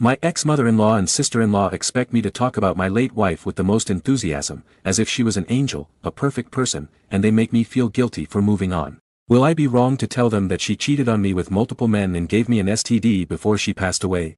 My ex-mother-in-law and sister-in-law expect me to talk about my late wife with the most enthusiasm, as if she was an angel, a perfect person, and they make me feel guilty for moving on. Will I be wrong to tell them that she cheated on me with multiple men and gave me an STD before she passed away?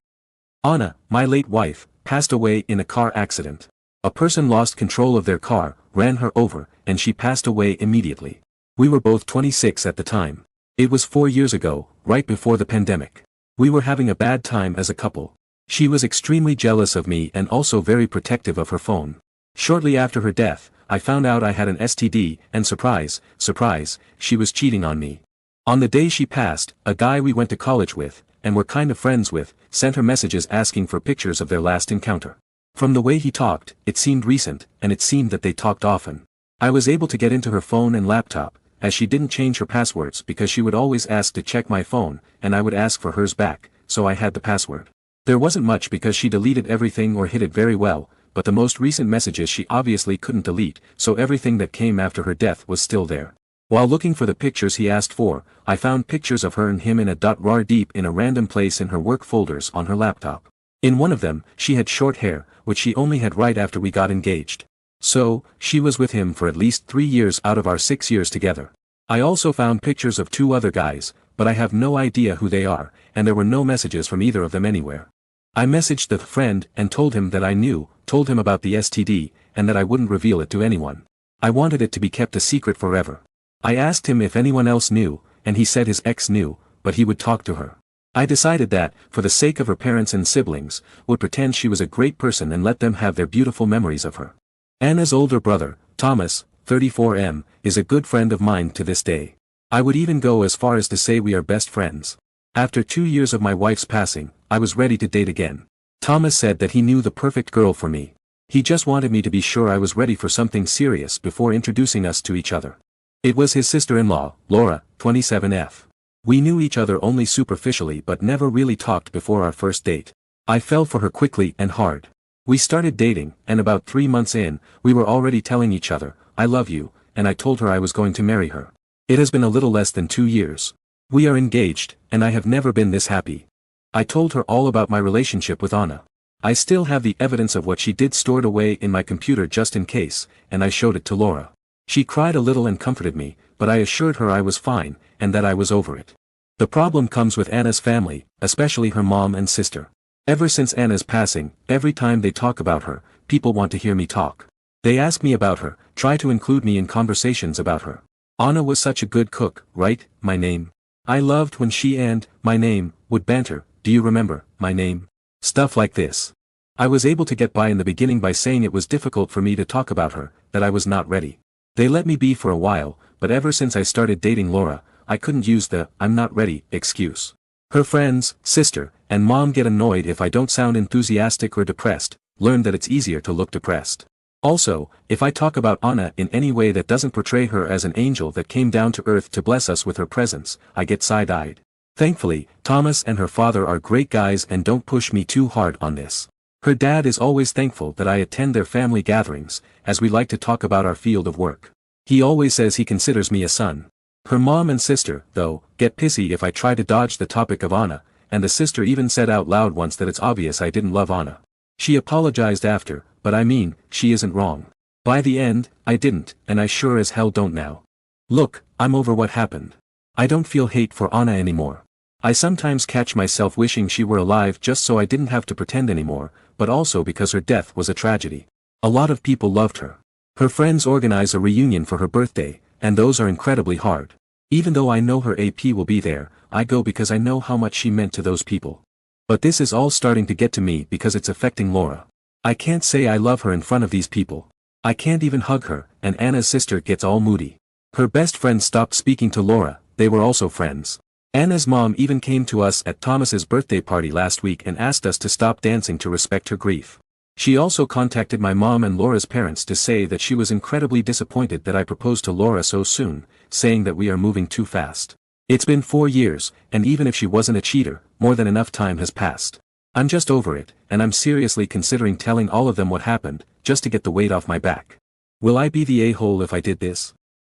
Anna, my late wife, passed away in a car accident. A person lost control of their car, ran her over, and she passed away immediately. We were both 26 at the time. It was 4 years ago, right before the pandemic. We were having a bad time as a couple. She was extremely jealous of me and also very protective of her phone. Shortly after her death, I found out I had an STD, and surprise, surprise, she was cheating on me. On the day she passed, a guy we went to college with, and were kind of friends with, sent her messages asking for pictures of their last encounter. From the way he talked, it seemed recent, and it seemed that they talked often. I was able to get into her phone and laptop, as she didn't change her passwords because she would always ask to check my phone, and I would ask for hers back, so I had the password. There wasn't much because she deleted everything or hid it very well, but the most recent messages she obviously couldn't delete, so everything that came after her death was still there. While looking for the pictures he asked for, I found pictures of her and him in a .rar deep in a random place in her work folders on her laptop. In one of them, she had short hair, which she only had right after we got engaged. So, she was with him for at least 3 years out of our 6 years together. I also found pictures of 2 other guys, but I have no idea who they are, and there were no messages from either of them anywhere. I messaged the friend and told him that I knew, told him about the STD, and that I wouldn't reveal it to anyone. I wanted it to be kept a secret forever. I asked him if anyone else knew, and he said his ex knew, but he would talk to her. I decided that, for the sake of her parents and siblings, would pretend she was a great person and let them have their beautiful memories of her. Anna's older brother, Thomas, 34M, is a good friend of mine to this day. I would even go as far as to say we are best friends. After 2 years of my wife's passing, I was ready to date again. Thomas said that he knew the perfect girl for me. He just wanted me to be sure I was ready for something serious before introducing us to each other. It was his sister-in-law, Laura, 27F. We knew each other only superficially but never really talked before our first date. I fell for her quickly and hard. We started dating, and about 3 months in, we were already telling each other, "I love you," and I told her I was going to marry her. It has been a little less than 2 years. We are engaged, and I have never been this happy. I told her all about my relationship with Anna. I still have the evidence of what she did stored away in my computer just in case, and I showed it to Laura. She cried a little and comforted me, but I assured her I was fine, and that I was over it. The problem comes with Anna's family, especially her mom and sister. Ever since Anna's passing, every time they talk about her, people want to hear me talk. They ask me about her, try to include me in conversations about her. Anna was such a good cook, right, my name? I loved when she and, my name, would banter, "Do you remember, my name?" Stuff like this. I was able to get by in the beginning by saying it was difficult for me to talk about her, that I was not ready. They let me be for a while, but ever since I started dating Laura, I couldn't use the "I'm not ready" excuse. Her friends, sister, and mom get annoyed if I don't sound enthusiastic or depressed, learn that it's easier to look depressed. Also, if I talk about Anna in any way that doesn't portray her as an angel that came down to earth to bless us with her presence, I get side-eyed. Thankfully, Thomas and her father are great guys and don't push me too hard on this. Her dad is always thankful that I attend their family gatherings, as we like to talk about our field of work. He always says he considers me a son. Her mom and sister, though, get pissy if I try to dodge the topic of Anna, and the sister even said out loud once that it's obvious I didn't love Anna. She apologized after, but I mean, she isn't wrong. By the end, I didn't, and I sure as hell don't now. Look, I'm over what happened. I don't feel hate for Anna anymore. I sometimes catch myself wishing she were alive just so I didn't have to pretend anymore, but also because her death was a tragedy. A lot of people loved her. Her friends organize a reunion for her birthday, and those are incredibly hard. Even though I know her AP will be there, I go because I know how much she meant to those people. But this is all starting to get to me because it's affecting Laura. I can't say I love her in front of these people. I can't even hug her, and Anna's sister gets all moody. Her best friend stopped speaking to Laura, they were also friends. Anna's mom even came to us at Thomas's birthday party last week and asked us to stop dancing to respect her grief. She also contacted my mom and Laura's parents to say that she was incredibly disappointed that I proposed to Laura so soon, saying that we are moving too fast. It's been 4 years, and even if she wasn't a cheater, more than enough time has passed. I'm just over it, and I'm seriously considering telling all of them what happened, just to get the weight off my back. Will I be the a-hole if I did this?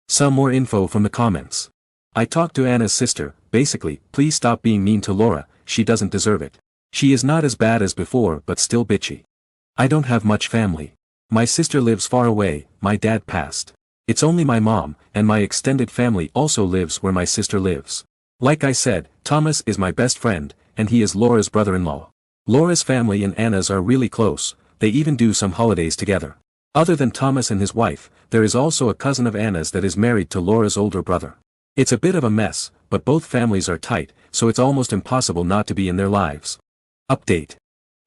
Some more info from the comments. I talked to Anna's sister, basically, please stop being mean to Laura, she doesn't deserve it. She is not as bad as before but still bitchy. I don't have much family. My sister lives far away, my dad passed. It's only my mom, and my extended family also lives where my sister lives. Like I said, Thomas is my best friend, and he is Laura's brother-in-law. Laura's family and Anna's are really close, they even do some holidays together. Other than Thomas and his wife, there is also a cousin of Anna's that is married to Laura's older brother. It's a bit of a mess, but both families are tight, so it's almost impossible not to be in their lives. Update.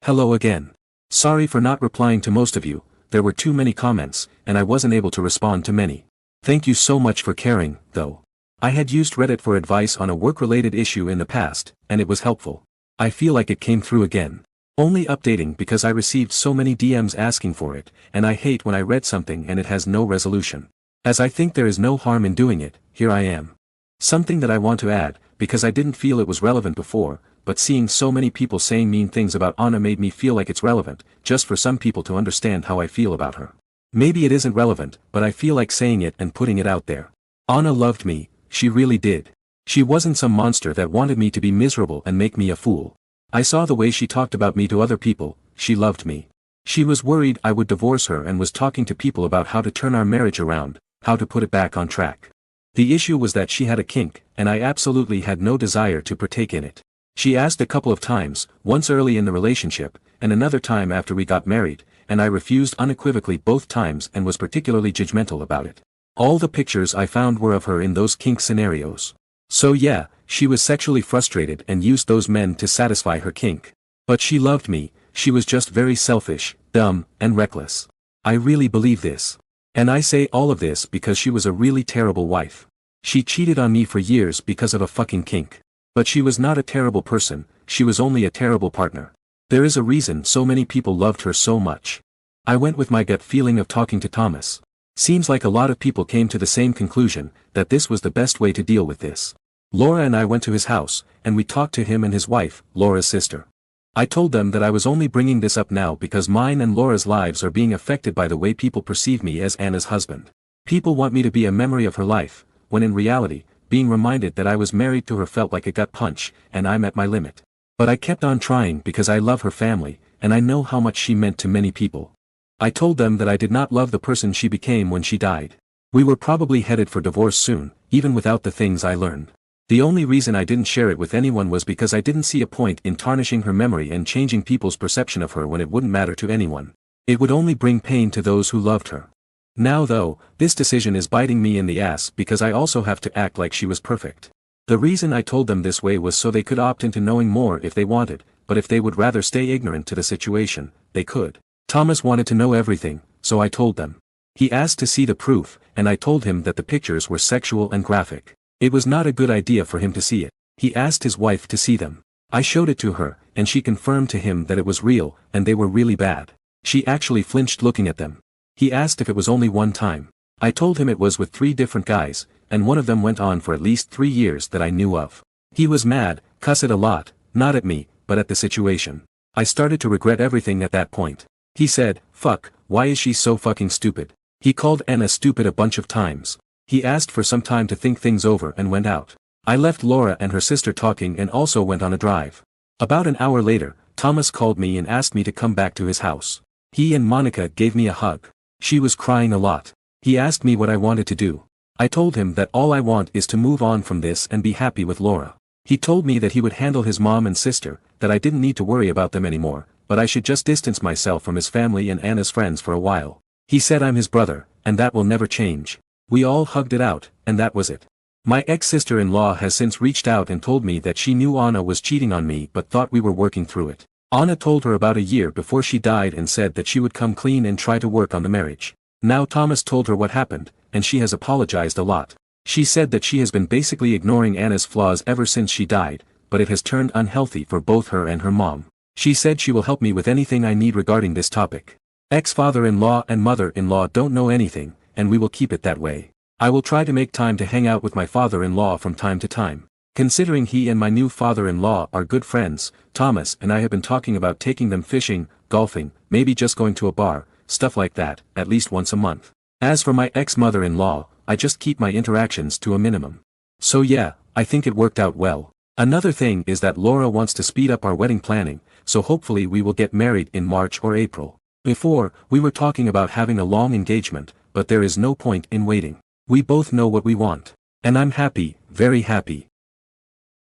Hello again. Sorry for not replying to most of you, there were too many comments, and I wasn't able to respond to many. Thank you so much for caring, though. I had used Reddit for advice on a work-related issue in the past, and it was helpful. I feel like it came through again. Only updating because I received so many DMs asking for it, and I hate when I read something and it has no resolution. As I think there is no harm in doing it, here I am. Something that I want to add, because I didn't feel it was relevant before, but seeing so many people saying mean things about Anna made me feel like it's relevant, just for some people to understand how I feel about her. Maybe it isn't relevant, but I feel like saying it and putting it out there. Anna loved me, she really did. She wasn't some monster that wanted me to be miserable and make me a fool. I saw the way she talked about me to other people, she loved me. She was worried I would divorce her and was talking to people about how to turn our marriage around, how to put it back on track. The issue was that she had a kink, and I absolutely had no desire to partake in it. She asked a couple of times, once early in the relationship, and another time after we got married, and I refused unequivocally both times and was particularly judgmental about it. All the pictures I found were of her in those kink scenarios. So yeah, she was sexually frustrated and used those men to satisfy her kink. But she loved me, she was just very selfish, dumb, and reckless. I really believe this. And I say all of this because she was a really terrible wife. She cheated on me for years because of a fucking kink. But she was not a terrible person, she was only a terrible partner. There is a reason so many people loved her so much. I went with my gut feeling of talking to Thomas. Seems like a lot of people came to the same conclusion, that this was the best way to deal with this. Laura and I went to his house, and we talked to him and his wife, Laura's sister. I told them that I was only bringing this up now because mine and Laura's lives are being affected by the way people perceive me as Anna's husband. People want me to be a memory of her life, when in reality, being reminded that I was married to her felt like a gut punch, and I'm at my limit. But I kept on trying because I love her family, and I know how much she meant to many people. I told them that I did not love the person she became when she died. We were probably headed for divorce soon, even without the things I learned. The only reason I didn't share it with anyone was because I didn't see a point in tarnishing her memory and changing people's perception of her when it wouldn't matter to anyone. It would only bring pain to those who loved her. Now though, this decision is biting me in the ass because I also have to act like she was perfect. The reason I told them this way was so they could opt into knowing more if they wanted, but if they would rather stay ignorant to the situation, they could. Thomas wanted to know everything, so I told them. He asked to see the proof, and I told him that the pictures were sexual and graphic. It was not a good idea for him to see it. He asked his wife to see them. I showed it to her, and she confirmed to him that it was real, and they were really bad. She actually flinched looking at them. He asked if it was only one time. I told him it was with 3 different guys, and one of them went on for at least 3 years that I knew of. He was mad, cussed a lot, not at me, but at the situation. I started to regret everything at that point. He said, "Fuck, why is she so fucking stupid?" He called Anna stupid a bunch of times. He asked for some time to think things over and went out. I left Laura and her sister talking and also went on a drive. About an hour later, Thomas called me and asked me to come back to his house. He and Monica gave me a hug. She was crying a lot. He asked me what I wanted to do. I told him that all I want is to move on from this and be happy with Laura. He told me that he would handle his mom and sister, that I didn't need to worry about them anymore, but I should just distance myself from his family and Anna's friends for a while. He said I'm his brother, and that will never change. We all hugged it out, and that was it. My ex-sister-in-law has since reached out and told me that she knew Anna was cheating on me but thought we were working through it. Anna told her about a year before she died and said that she would come clean and try to work on the marriage. Now Thomas told her what happened, and she has apologized a lot. She said that she has been basically ignoring Anna's flaws ever since she died, but it has turned unhealthy for both her and her mom. She said she will help me with anything I need regarding this topic. Ex-father-in-law and mother-in-law don't know anything, and we will keep it that way. I will try to make time to hang out with my father-in-law from time to time. Considering he and my new father-in-law are good friends, Thomas and I have been talking about taking them fishing, golfing, maybe just going to a bar, stuff like that, at least once a month. As for my ex-mother-in-law, I just keep my interactions to a minimum. So yeah, I think it worked out well. Another thing is that Laura wants to speed up our wedding planning, so hopefully we will get married in March or April. Before, we were talking about having a long engagement, but there is no point in waiting. We both know what we want. And I'm happy, very happy,